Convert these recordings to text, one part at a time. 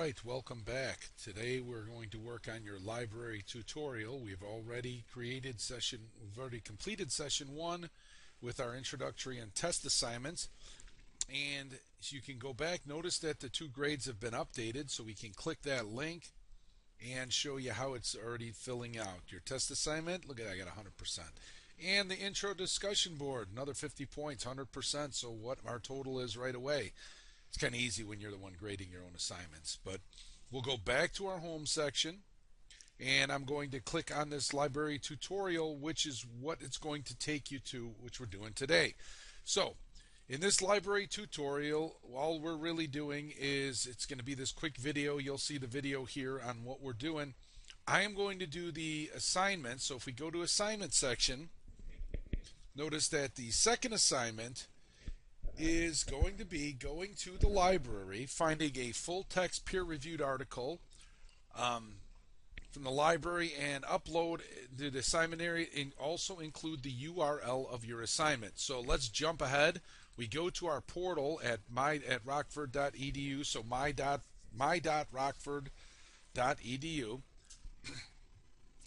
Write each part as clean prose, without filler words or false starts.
right, welcome back. Today we're going to work on your library tutorial. We've already completed session one with our introductory and test assignments. And you can go back, notice that the two grades have been updated, so we can click that link and show you how it's already filling out. Your test assignment, look at that, I got 100%. And the intro discussion board, another 50 points, 100%, so what our total is right away. It's kind of easy when you're the one grading your own assignments. But we'll go back to our home section, and I'm going to click on this library tutorial, which is what it's going to take you to, which we're doing today. So in this library tutorial, all we're really doing is it's going to be this quick video. You'll see the video here on what we're doing. I am going to do the assignment. So if we go to assignment section, notice that the second assignment is going to be going to the library, finding a full-text peer-reviewed article from the library, and upload the assignment area, and also include the URL of your assignment. So let's jump ahead. We go to our portal at rockford.edu, so my.rockford.edu,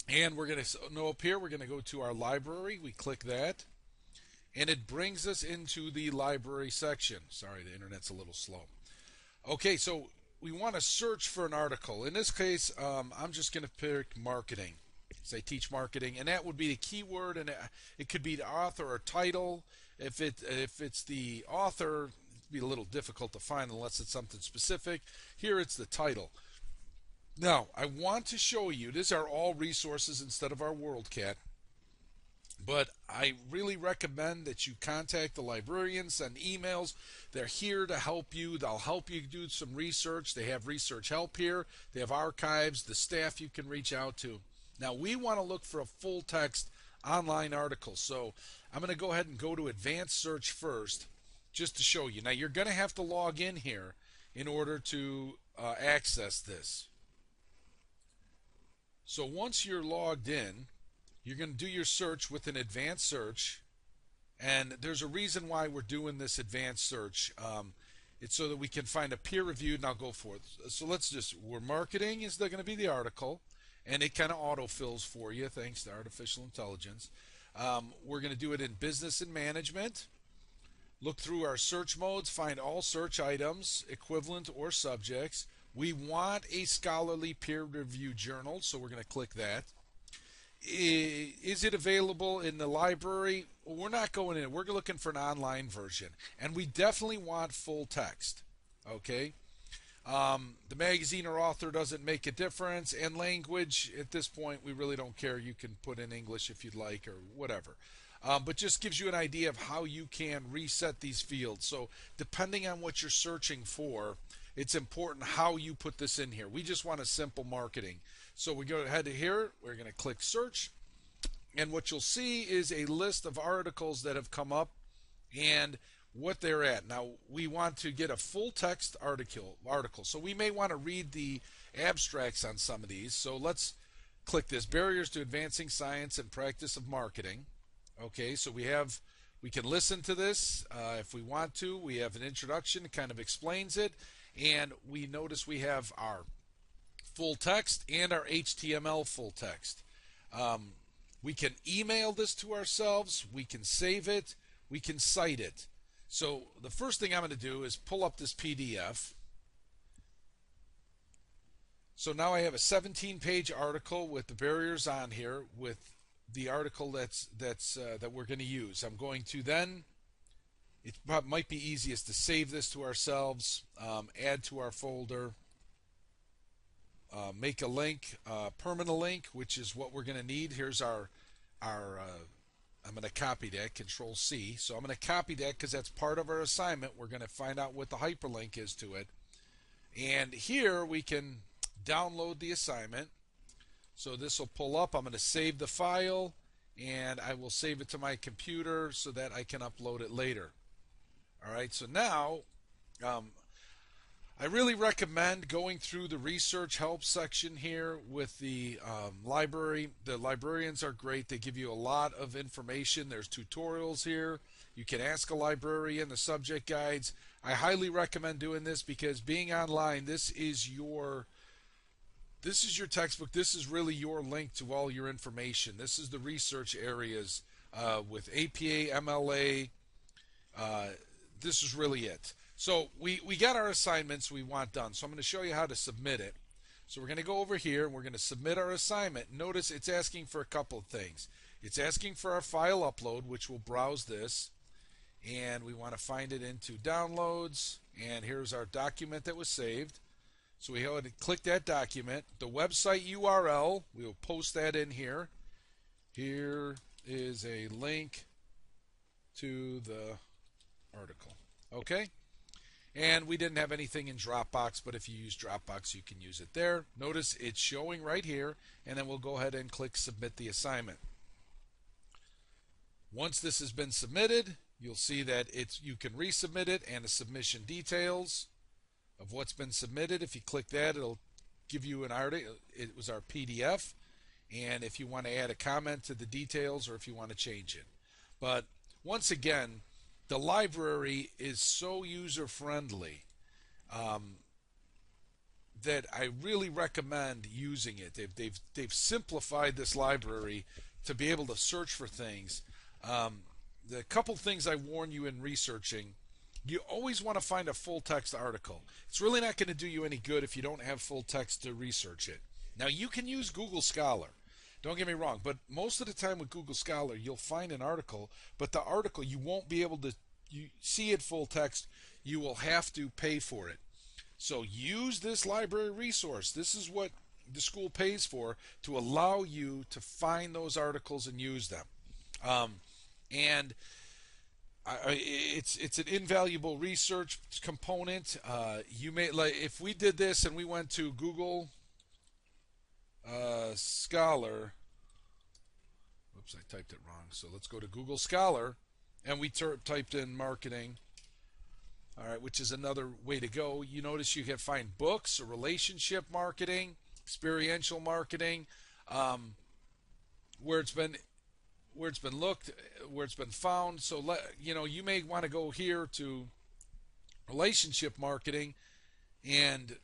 and we're going to know up here we're going to go to our library. We click that, and it brings us into the library section. Sorry, the internet's a little slow. Okay, so we want to search for an article. In this case, I'm just going to pick marketing. So I teach marketing, and that would be the keyword, and it could be the author or title. If it's the author, it'd be a little difficult to find unless it's something specific. Here it's the title. Now, I want to show you, these are all resources instead of our WorldCat. But I really recommend that you contact the librarians, send emails. They're here to help you. They'll help you do some research. They have research help here. They have archives, the staff you can reach out to. Now, we want to look for a full text online article. So I'm going to go ahead and go to advanced search first just to show you. Now, you're going to have to log in here in order to access this. So once you're logged in, you're going to do your search with an advanced search, and there's a reason why we're doing this advanced search. It's so that we can find a peer-reviewed, and I'll go for it. So we're marketing is going to be the article, and it kind of autofills for you thanks to artificial intelligence. We're going to do it in business and management. Look through our search modes, find all search items, equivalent or subjects. We want a scholarly peer-reviewed journal, so we're going to click that. Is it available in the library? We're not going in. We're looking for an online version, and we definitely want full text. Okay, the magazine or author doesn't make a difference, and language at this point we really don't care. You can put in English if you'd like or whatever, but just gives you an idea of how you can reset these fields. So depending on what you're searching for, it's important how you put this in here. We just want a simple marketing. So we go ahead to here, we're going to click search, and what you'll see is a list of articles that have come up and what they're at. Now, we want to get a full text article. So we may want to read the abstracts on some of these. So let's click this, Barriers to Advancing Science and Practice of Marketing. Okay, so we can listen to this if we want to. We have an introduction, it kind of explains it, and we notice we have our full text and our HTML full text. We can email this to ourselves, we can save it, we can cite it. So the first thing I'm going to do is pull up this PDF. So now I have a 17-page article with the barriers on here with the article that we're going to use. I'm going to then, it might be easiest to save this to ourselves, add to our folder, make a link, permanent link, which is what we're going to need. Here's our I'm going to copy that, Control C. So I'm going to copy that because that's part of our assignment. We're going to find out what the hyperlink is to it. And here we can download the assignment. So this will pull up. I'm going to save the file, and I will save it to my computer so that I can upload it later. All right, so now I really recommend going through the research help section here with the library. The librarians are great. They give you a lot of information. There's tutorials here. You can ask a librarian, the subject guides. I highly recommend doing this because being online, this is your textbook. This is really your link to all your information. This is the research areas with APA, MLA. Uh, this is really it. So we got our assignments we want done. So I'm going to show you how to submit it. So we're going to go over here and we're going to submit our assignment. Notice it's asking for a couple of things. It's asking for our file upload, which will browse this. And we want to find it into downloads. And here's our document that was saved. So we go ahead and click that document. The website URL, we will post that in here. Here is a link to the article. Okay? And we didn't have anything in Dropbox, but if you use Dropbox, you can use it there. Notice it's showing right here, and then we'll go ahead and click Submit the Assignment. Once this has been submitted, you'll see that you can resubmit it and the submission details of what's been submitted. If you click that, it'll give you an article. It was our PDF, and if you want to add a comment to the details or if you want to change it. But once again, the library is so user-friendly that I really recommend using it. They've simplified this library to be able to search for things. The couple things I warn you in researching: you always want to find a full text article. It's really not going to do you any good if you don't have full text to research it. Now you can use Google Scholar. Don't get me wrong, but most of the time with Google Scholar, you'll find an article, but the article you won't be able to see it full text. You will have to pay for it. So use this library resource. This is what the school pays for, to allow you to find those articles and use them. It's an invaluable research component. You may, like, if we did this and we went to Google Scholar. Whoops, I typed it wrong. So let's go to Google Scholar, and we typed in marketing. All right, which is another way to go. You notice you can find books or relationship marketing, experiential marketing, where it's been looked, where it's been found. So you may want to go here to relationship marketing, and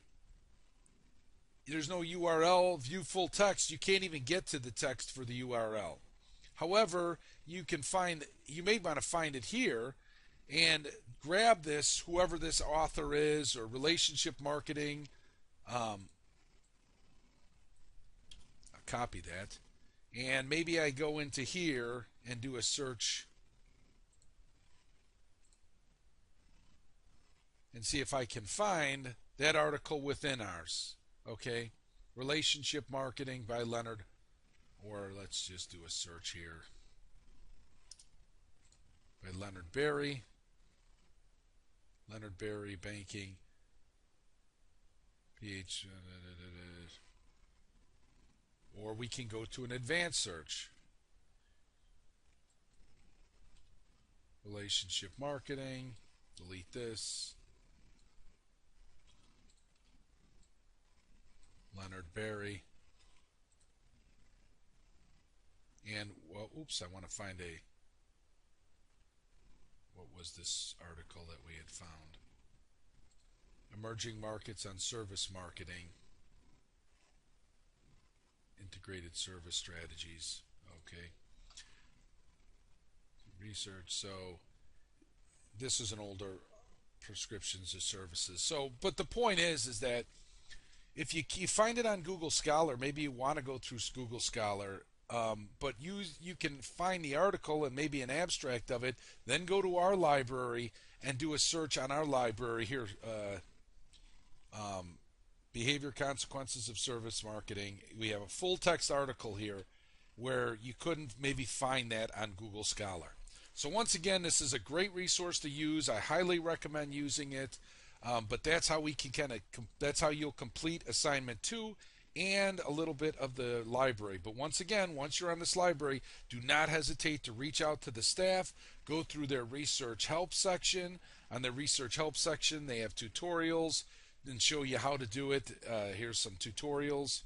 there's no URL. View full text. You can't even get to the text for the URL. However, you may want to find it here and grab this, whoever this author is, or relationship marketing. I'll copy that. And maybe I go into here and do a search and see if I can find that article within ours. Okay, relationship marketing by Leonard, or let's just do a search here by Leonard Berry. Leonard Berry banking. PH. Or we can go to an advanced search. Relationship marketing. Delete this. Leonard Berry. And, well, oops, I want to find what was this article that we had found? Emerging markets on service marketing. Integrated service strategies. Okay. Research. So this is an older prescriptions of services. So, but the point is that if you find it on Google Scholar, maybe you want to go through Google Scholar, but you can find the article and maybe an abstract of it, then go to our library and do a search on our library here. Behavior consequences of service marketing. We have a full text article here where you couldn't maybe find that on Google Scholar. So once again, this is a great resource to use. I highly recommend using it. But that's how we can that's how you'll complete assignment 2 and a little bit of the library. But once again, once you're on this library, do not hesitate to reach out to the staff. Go through their research help section. On the research help section, they have tutorials and show you how to do it. Here's some tutorials.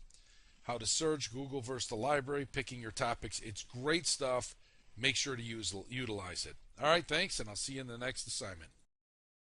How to search Google versus the library, picking your topics. It's great stuff. Make sure to utilize it. All right, thanks, and I'll see you in the next assignment.